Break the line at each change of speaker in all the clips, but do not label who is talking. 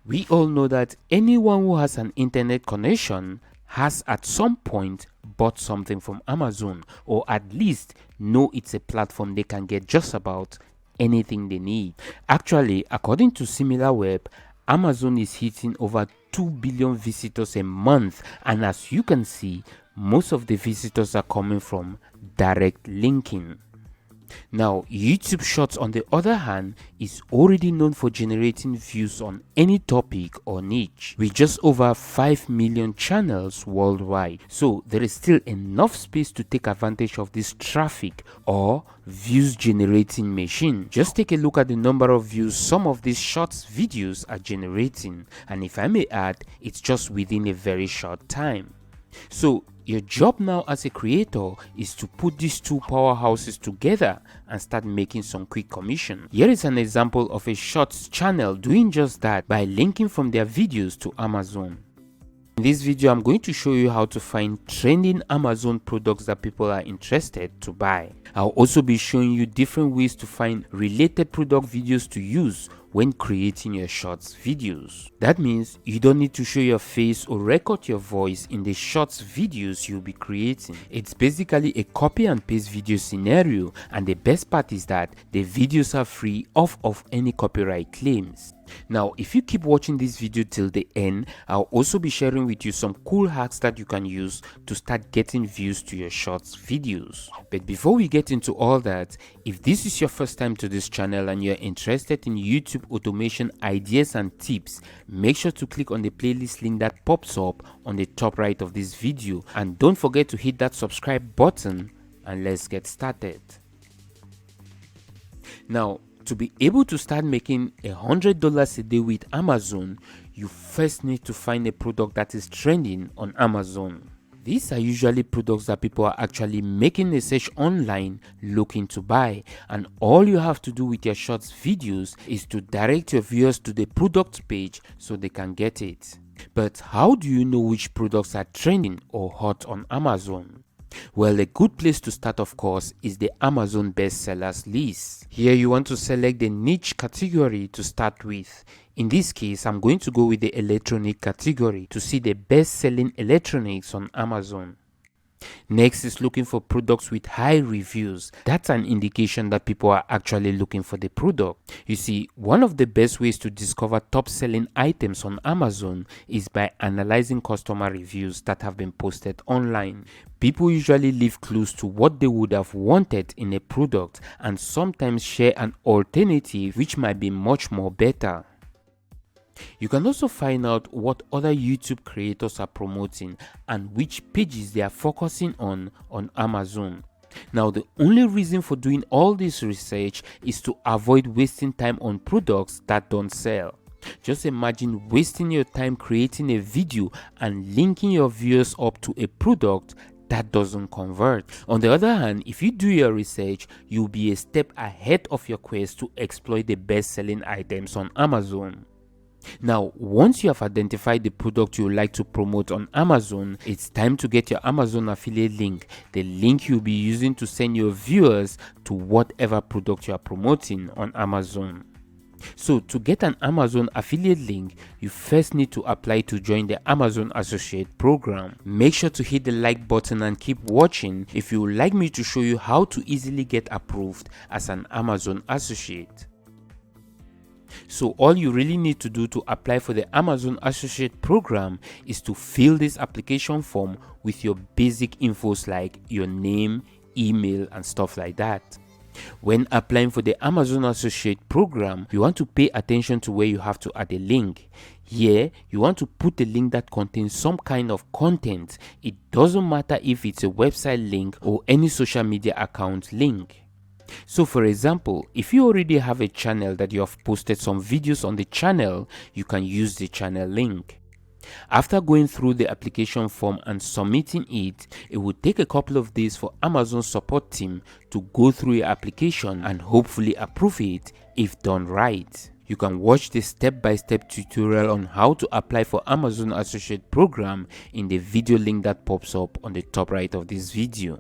We all know that anyone who has an internet connection has at some point bought something from Amazon, or at least know it's a platform they can get just about anything they need. Actually, according to SimilarWeb, Amazon is hitting over 2 billion visitors a month, and as you can see, most of the visitors are coming from direct linking. Now, YouTube Shorts, on the other hand, is already known for generating views on any topic or niche, with just over 5 million channels worldwide. So, there is still enough space to take advantage of this traffic or views generating machine. Just take a look at the number of views some of these Shorts videos are generating, and if I may add, it's just within a very short time. So your job now as a creator is to put these two powerhouses together and start making some quick commission. Here is an example of a Shorts channel doing just that by linking from their videos to Amazon. In this video, I'm going to show you how to find trending Amazon products that people are interested to buy. I'll also be showing you different ways to find related product videos to use when creating your Shorts videos. That means you don't need to show your face or record your voice in the Shorts videos you'll be creating. It's basically a copy and paste video scenario, and the best part is that the videos are free of any copyright claims. Now, if you keep watching this video till the end, I'll also be sharing with you some cool hacks that you can use to start getting views to your Shorts videos. But before we get into all that, if this is your first time to this channel and you're interested in YouTube automation ideas and tips, make sure to click on the playlist link that pops up on the top right of this video, and don't forget to hit that subscribe button, and let's get started. Now, to be able to start making $100 a day with Amazon, you first need to find a product that is trending on Amazon. These are usually products that people are actually making a search online looking to buy, and all you have to do with your Shorts videos is to direct your viewers to the product page so they can get it. But how do you know which products are trending or hot on Amazon? Well, a good place to start, of course, is the Amazon bestsellers list. Here you want to select the niche category to start with. In this case, I'm going to go with the electronic category to see the best-selling electronics on Amazon. Next is looking for products with high reviews. That's an indication that people are actually looking for the product. You see, one of the best ways to discover top selling items on Amazon is by analyzing customer reviews that have been posted online. People usually leave clues to what they would have wanted in a product, and sometimes share an alternative which might be much more better. You can also find out what other YouTube creators are promoting and which pages they are focusing on Amazon. Now, the only reason for doing all this research is to avoid wasting time on products that don't sell. Just imagine wasting your time creating a video and linking your viewers up to a product that doesn't convert. On the other hand, if you do your research, you'll be a step ahead of your quest to exploit the best-selling items on Amazon. Now, once you have identified the product you would like to promote on Amazon, it's time to get your Amazon affiliate link, the link you'll be using to send your viewers to whatever product you are promoting on Amazon. So, to get an Amazon affiliate link, you first need to apply to join the Amazon Associate program. Make sure to hit the like button and keep watching if you would like me to show you how to easily get approved as an Amazon Associate. So all you really need to do to apply for the Amazon Associate program is to fill this application form with your basic infos like your name, email, and stuff like that. When applying for the Amazon Associate program, you want to pay attention to where you have to add a link. Here, you want to put a link that contains some kind of content. It doesn't matter if it's a website link or any social media account link. So for example, if you already have a channel that you have posted some videos on the channel, you can use the channel link. After going through the application form and submitting it, it will take a couple of days for Amazon support team to go through your application and hopefully approve it if done right. You can watch the step-by-step tutorial on how to apply for Amazon Associate program in the video link that pops up on the top right of this video.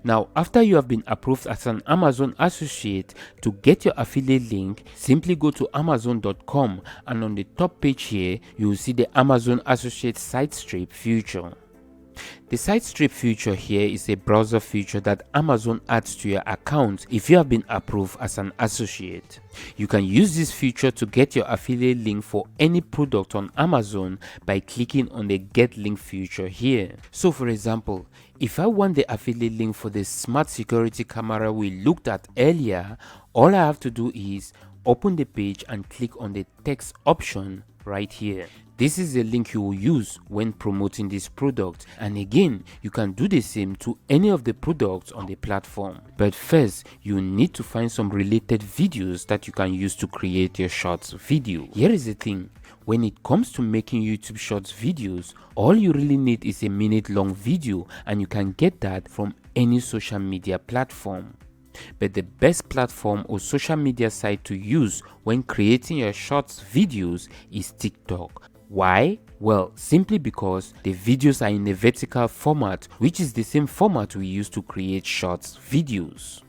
Now, after you have been approved as an Amazon associate, to get your affiliate link, simply go to amazon.com, and on the top page here, you will see the Amazon Associate Site Strip feature. The site strip feature here is a browser feature that Amazon adds to your account if you have been approved as an associate. You can use this feature to get your affiliate link for any product on Amazon by clicking on the get link feature here. So for example, if I want the affiliate link for the smart security camera we looked at earlier, all I have to do is open the page and click on the text option right here. This is the link you will use when promoting this product, and again, you can do the same to any of the products on the platform. But first, you need to find some related videos that you can use to create your shorts video. Here is the thing. When it comes to making YouTube Shorts videos, all you really need is a minute-long video, and you can get that from any social media platform. But the best platform or social media site to use when creating your shorts videos is TikTok. Why? Well, simply because the videos are in a vertical format, which is the same format we use to create shorts videos.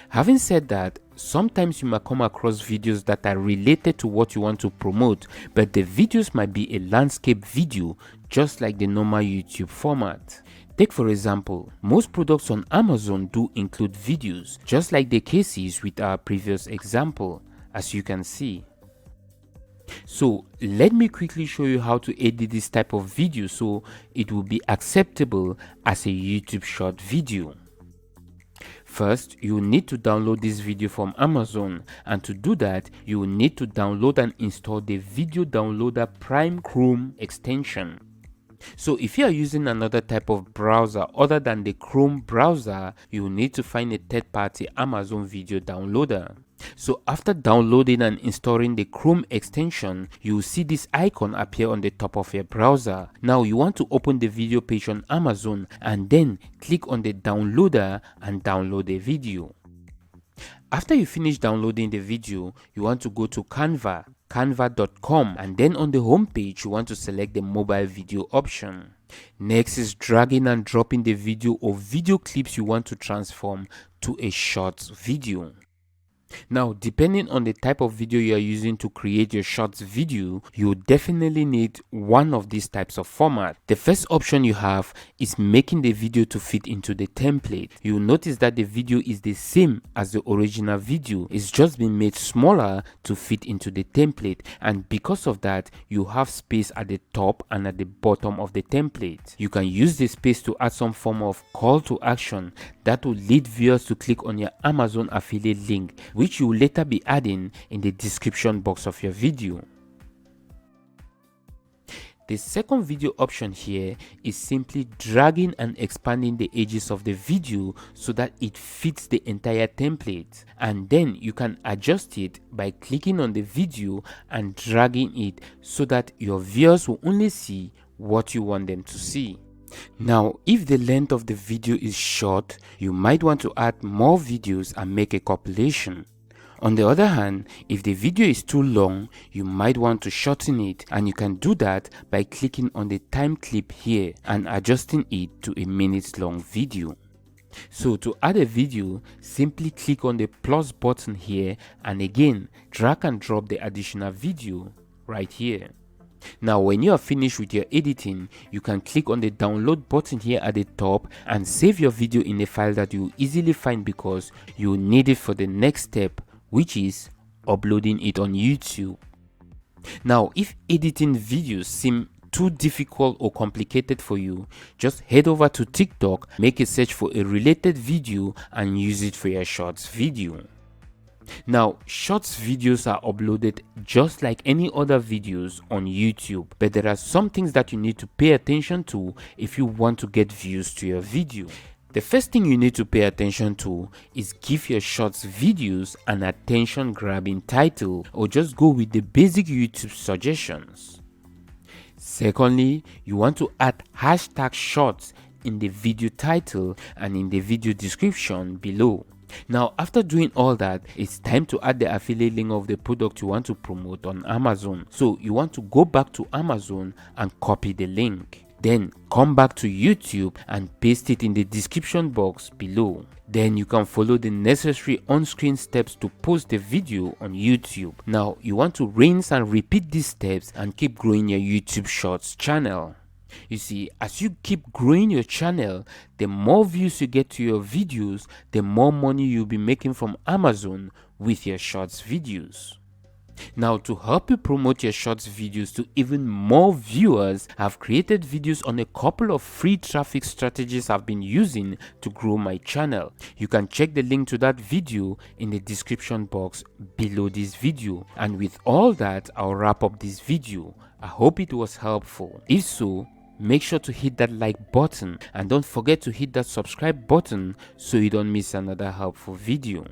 Having said that, sometimes you might come across videos that are related to what you want to promote, but the videos might be a landscape video, just like the normal YouTube format. Take for example, most products on Amazon do include videos, just like the cases with our previous example, as you can see. So let me quickly show you how to edit this type of video so it will be acceptable as a YouTube short video. First, you will need to download this video from Amazon, and to do that, you will need to download and install the Video Downloader Prime Chrome extension. So if you are using another type of browser other than the Chrome browser, you will need to find a third-party Amazon video downloader. So after downloading and installing the Chrome extension, you will see this icon appear on the top of your browser. Now you want to open the video page on Amazon and then click on the downloader and download the video. After you finish downloading the video, you want to go to canva.com, and then on the home page you want to select the mobile video option. Next is dragging and dropping the video or video clips you want to transform to a short video. Now, depending on the type of video you are using to create your shorts video, you will definitely need one of these types of format. The first option you have is making the video to fit into the template. You will notice that the video is the same as the original video. It's just been made smaller to fit into the template, and because of that, you have space at the top and at the bottom of the template. You can use the space to add some form of call to action that will lead viewers to click on your Amazon affiliate link, which you will later be adding in the description box of your video. The second video option here is simply dragging and expanding the edges of the video so that it fits the entire template, and then you can adjust it by clicking on the video and dragging it so that your viewers will only see what you want them to see. Now, if the length of the video is short, you might want to add more videos and make a compilation. On the other hand, if the video is too long, you might want to shorten it, and you can do that by clicking on the time clip here and adjusting it to a minute-long video. So to add a video, simply click on the plus button here and again drag and drop the additional video right here. Now when you are finished with your editing, you can click on the download button here at the top and save your video in a file that you will easily find because you will need it for the next step, which is uploading it on YouTube. Now if editing videos seem too difficult or complicated for you, just head over to TikTok, make a search for a related video and use it for your shorts video. Now, shorts videos are uploaded just like any other videos on YouTube, but there are some things that you need to pay attention to if you want to get views to your video. The first thing you need to pay attention to is give your shorts videos an attention grabbing title, or just go with the basic YouTube suggestions. Secondly, you want to add hashtag shorts in the video title and in the video description below. Now after doing all that, it's time to add the affiliate link of the product you want to promote on Amazon. So you want to go back to Amazon and copy the link. Then come back to YouTube and paste it in the description box below. Then you can follow the necessary on-screen steps to post the video on YouTube. Now you want to rinse and repeat these steps and keep growing your YouTube Shorts channel. You see, as you keep growing your channel, the more views you get to your videos, the more money you'll be making from Amazon with your Shorts videos. Now, to help you promote your Shorts videos to even more viewers, I've created videos on a couple of free traffic strategies I've been using to grow my channel. You can check the link to that video in the description box below this video. And with all that, I'll wrap up this video. I hope it was helpful. If so, make sure to hit that like button and don't forget to hit that subscribe button so you don't miss another helpful video.